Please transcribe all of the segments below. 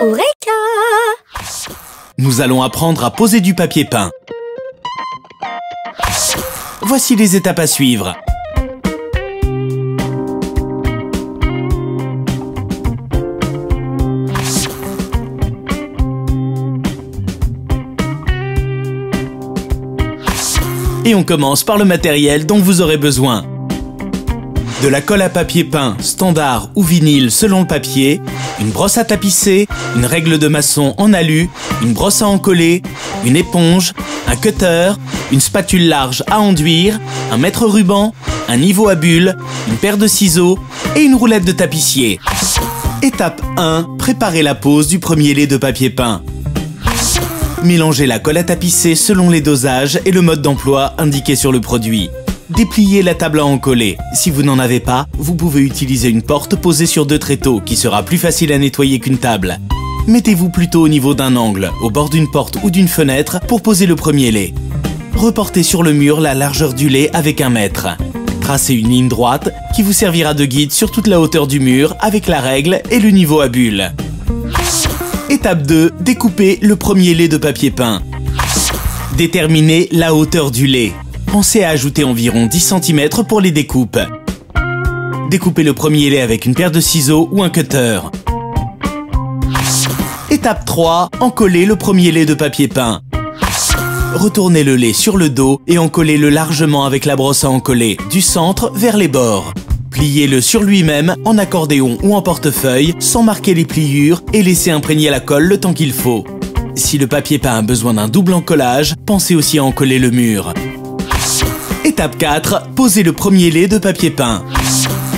Eureka! Nous allons apprendre à poser du papier peint. Voici les étapes à suivre. Et on commence par le matériel dont vous aurez besoin. De la colle à papier peint, standard ou vinyle selon le papier, une brosse à tapisser, une règle de maçon en alu, une brosse à encoller, une éponge, un cutter, une spatule large à enduire, un mètre-ruban, un niveau à bulles, une paire de ciseaux et une roulette de tapissier. Étape 1. Préparez la pose du premier lait de papier peint. Mélangez la colle à tapisser selon les dosages et le mode d'emploi indiqué sur le produit. Dépliez la table à encoller. Si vous n'en avez pas, vous pouvez utiliser une porte posée sur 2 tréteaux qui sera plus facile à nettoyer qu'une table. Mettez-vous plutôt au niveau d'un angle, au bord d'une porte ou d'une fenêtre pour poser le premier lait. Reportez sur le mur la largeur du lait avec 1 mètre. Tracez une ligne droite qui vous servira de guide sur toute la hauteur du mur avec la règle et le niveau à bulles. Étape 2. Découpez le premier lait de papier peint. Déterminez la hauteur du lait. Pensez à ajouter environ 10 cm pour les découpes. Découpez le premier lait avec une paire de ciseaux ou un cutter. Étape 3. Encollez le premier lait de papier peint. Retournez le lait sur le dos et encollez-le largement avec la brosse à encoller, du centre vers les bords. Pliez-le sur lui-même en accordéon ou en portefeuille sans marquer les pliures et laissez imprégner la colle le temps qu'il faut. Si le papier peint a besoin d'un double encollage, pensez aussi à encoller le mur. Étape 4. Posez le premier lait de papier peint.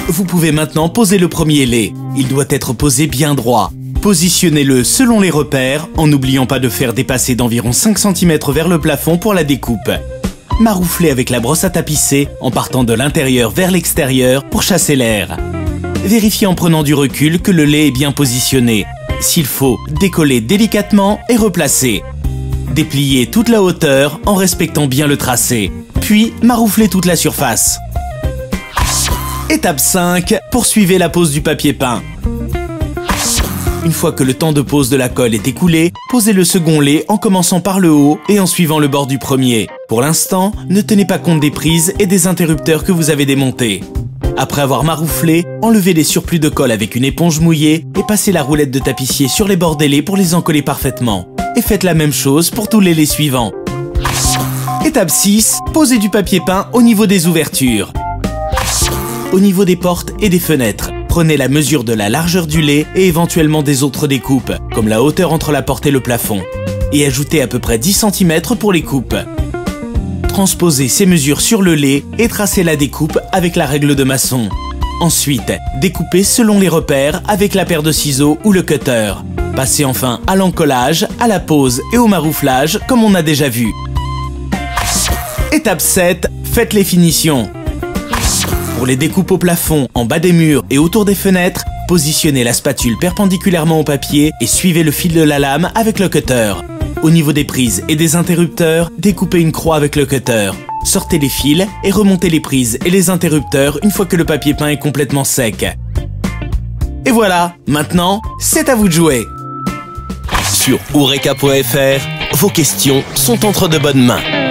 Vous pouvez maintenant poser le premier lait. Il doit être posé bien droit. Positionnez-le selon les repères en n'oubliant pas de faire dépasser d'environ 5 cm vers le plafond pour la découpe. Marouflez avec la brosse à tapisser en partant de l'intérieur vers l'extérieur pour chasser l'air. Vérifiez en prenant du recul que le lait est bien positionné. S'il faut, décollez délicatement et replacez. Dépliez toute la hauteur en respectant bien le tracé. Puis, marouflez toute la surface. Étape 5. Poursuivez la pose du papier peint. Une fois que le temps de pose de la colle est écoulé, posez le second lait en commençant par le haut et en suivant le bord du premier. Pour l'instant, ne tenez pas compte des prises et des interrupteurs que vous avez démontés. Après avoir marouflé, enlevez les surplus de colle avec une éponge mouillée et passez la roulette de tapissier sur les bords des laits pour les encoller parfaitement. Et faites la même chose pour tous les laits suivants. Étape 6. Posez du papier peint au niveau des ouvertures. Au niveau des portes et des fenêtres. Prenez la mesure de la largeur du lait et éventuellement des autres découpes, comme la hauteur entre la porte et le plafond. Et ajoutez à peu près 10 cm pour les coupes. Transposez ces mesures sur le lait et tracez la découpe avec la règle de maçon. Ensuite, découpez selon les repères avec la paire de ciseaux ou le cutter. Passez enfin à l'encollage, à la pose et au marouflage comme on a déjà vu. Étape 7. Faites les finitions. Pour les découpes au plafond, en bas des murs et autour des fenêtres, positionnez la spatule perpendiculairement au papier et suivez le fil de la lame avec le cutter. Au niveau des prises et des interrupteurs, découpez une croix avec le cutter. Sortez les fils et remontez les prises et les interrupteurs une fois que le papier peint est complètement sec. Et voilà, maintenant, c'est à vous de jouer. Sur Eureka.fr, vos questions sont entre de bonnes mains.